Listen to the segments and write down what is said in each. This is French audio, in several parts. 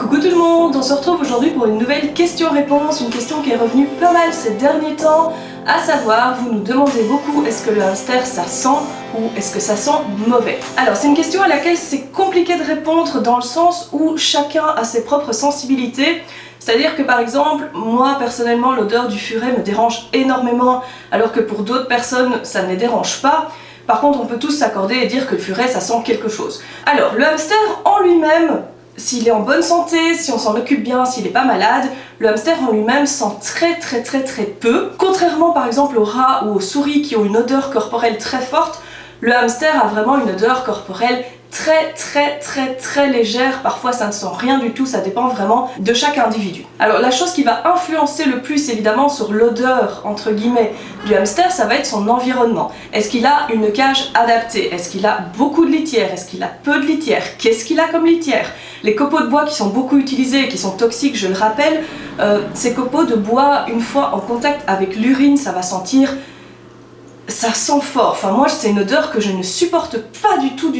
Coucou tout le monde, on se retrouve aujourd'hui pour une nouvelle question-réponse, une question qui est revenue pas mal ces derniers temps, à savoir, vous nous demandez beaucoup est-ce que le hamster ça sent ou est-ce que ça sent mauvais? Alors c'est une question à laquelle c'est compliqué de répondre dans le sens où chacun a ses propres sensibilités. C'est-à-dire que par exemple, moi personnellement l'odeur du furet me dérange énormément alors que pour d'autres personnes ça ne les dérange pas. Par contre on peut tous s'accorder et dire que le furet ça sent quelque chose. Alors le hamster en lui-même, s'il est en bonne santé, si on s'en occupe bien, s'il n'est pas malade, le hamster en lui-même sent très peu. Contrairement par exemple aux rats ou aux souris qui ont une odeur corporelle très forte, le hamster a vraiment une odeur corporelle très légère, parfois ça ne sent rien du tout, ça dépend vraiment de chaque individu. Alors la chose qui va influencer le plus évidemment sur l'odeur entre guillemets du hamster, ça va être son environnement. Est-ce qu'il a une cage adaptée? Est-ce qu'il a beaucoup de litière? Est-ce qu'il a peu de litière? Qu'est-ce qu'il a comme litière? Les copeaux de bois qui sont beaucoup utilisés et qui sont toxiques, je le rappelle, ces copeaux de bois, une fois en contact avec l'urine, ça va sentir... ça sent fort, enfin moi c'est une odeur que je ne supporte pas du tout,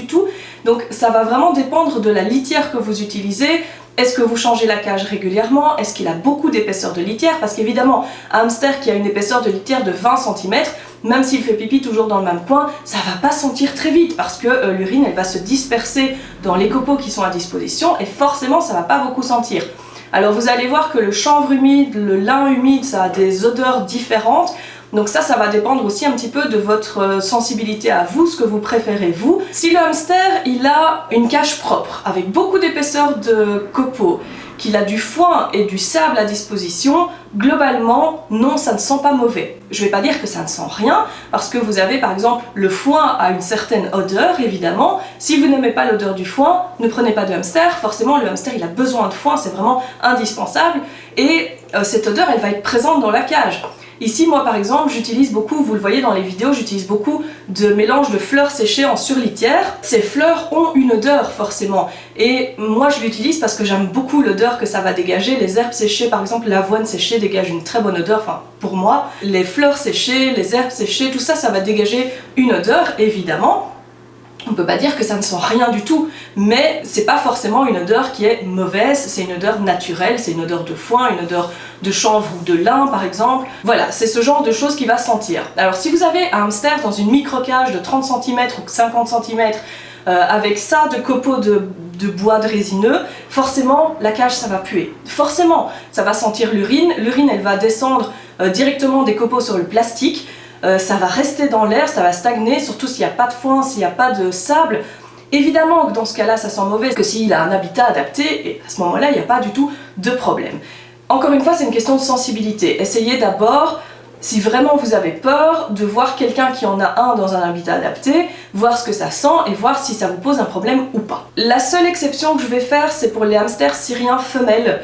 donc ça va vraiment dépendre de la litière que vous utilisez. Est-ce que vous changez la cage régulièrement? Est-ce qu'il a beaucoup d'épaisseur de litière? Parce qu'évidemment, un hamster qui a une épaisseur de litière de 20 cm, même s'il fait pipi toujours dans le même coin, ça va pas sentir très vite parce que l'urine elle va se disperser dans les copeaux qui sont à disposition et forcément ça va pas beaucoup sentir. Alors vous allez voir que le chanvre humide, le lin humide, ça a des odeurs différentes. Donc ça va dépendre aussi un petit peu de votre sensibilité à vous, ce que vous préférez vous. Si le hamster, il a une cage propre, avec beaucoup d'épaisseur de copeaux, qu'il a du foin et du sable à disposition, globalement, non, ça ne sent pas mauvais. Je ne vais pas dire que ça ne sent rien, parce que vous avez par exemple, le foin a une certaine odeur, évidemment. Si vous n'aimez pas l'odeur du foin, ne prenez pas de hamster. Forcément, le hamster, il a besoin de foin, c'est vraiment indispensable. Et cette odeur, elle va être présente dans la cage. Ici, moi par exemple, j'utilise beaucoup, vous le voyez dans les vidéos, j'utilise beaucoup de mélange de fleurs séchées en surlitière. Ces fleurs ont une odeur forcément et moi je l'utilise parce que j'aime beaucoup l'odeur que ça va dégager. Les herbes séchées, par exemple l'avoine séchée dégage une très bonne odeur, enfin pour moi. Les fleurs séchées, les herbes séchées, tout ça, ça va dégager une odeur évidemment. On peut pas dire que ça ne sent rien du tout, mais c'est pas forcément une odeur qui est mauvaise, c'est une odeur naturelle, c'est une odeur de foin, une odeur de chanvre ou de lin par exemple. Voilà, c'est ce genre de choses qui va sentir. Alors si vous avez un hamster dans une micro-cage de 30 cm ou 50 cm avec ça de copeaux de bois de résineux, forcément la cage ça va puer. Forcément, ça va sentir l'urine, l'urine elle va descendre directement des copeaux sur le plastique. Ça va rester dans l'air, ça va stagner, surtout s'il n'y a pas de foin, s'il n'y a pas de sable. Évidemment que dans ce cas-là, ça sent mauvais, parce que s'il a un habitat adapté, et à ce moment-là, il n'y a pas du tout de problème. Encore une fois, c'est une question de sensibilité. Essayez d'abord, si vraiment vous avez peur, de voir quelqu'un qui en a un dans un habitat adapté, voir ce que ça sent et voir si ça vous pose un problème ou pas. La seule exception que je vais faire, c'est pour les hamsters syriens femelles.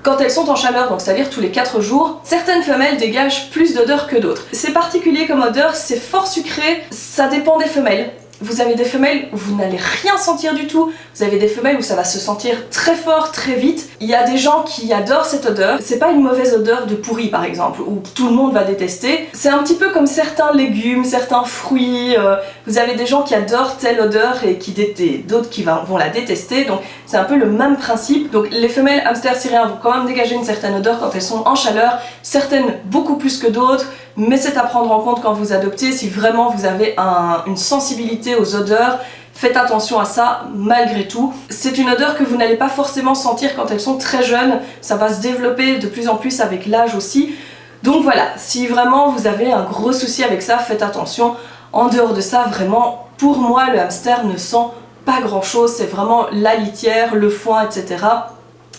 Quand elles sont en chaleur, donc c'est-à-dire tous les 4 jours, certaines femelles dégagent plus d'odeur que d'autres. C'est particulier comme odeur, c'est fort sucré, ça dépend des femelles. Vous avez des femelles où vous n'allez rien sentir du tout, vous avez des femelles où ça va se sentir très fort, très vite. Il y a des gens qui adorent cette odeur, c'est pas une mauvaise odeur de pourri par exemple, où tout le monde va détester. C'est un petit peu comme certains légumes, certains fruits, vous avez des gens qui adorent telle odeur et d'autres qui vont la détester, donc c'est un peu le même principe. Donc les femelles hamsters syriens vont quand même dégager une certaine odeur quand elles sont en chaleur, certaines beaucoup plus que d'autres, mais c'est à prendre en compte quand vous adoptez. Si vraiment vous avez une sensibilité aux odeurs, faites attention à ça malgré tout. C'est une odeur que vous n'allez pas forcément sentir quand elles sont très jeunes, ça va se développer de plus en plus avec l'âge aussi. Donc voilà, si vraiment vous avez un gros souci avec ça, faites attention. En dehors de ça, vraiment, pour moi, le hamster ne sent pas grand chose, c'est vraiment la litière, le foin, etc.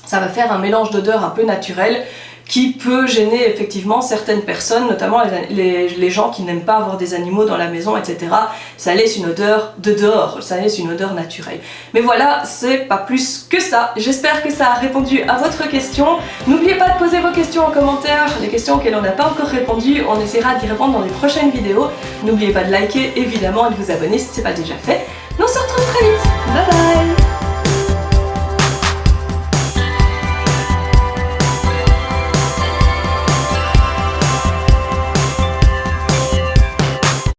Ça va faire un mélange d'odeurs un peu naturel qui peut gêner effectivement certaines personnes, notamment les gens qui n'aiment pas avoir des animaux dans la maison, etc. Ça laisse une odeur de dehors, ça laisse une odeur naturelle. Mais voilà, c'est pas plus que ça. J'espère que ça a répondu à votre question. N'oubliez pas de poser vos questions en commentaire, les questions auxquelles on n'a pas encore répondu, on essaiera d'y répondre dans les prochaines vidéos. N'oubliez pas de liker évidemment et de vous abonner si ce n'est pas déjà fait. Nous on se retrouve très vite. Bye bye.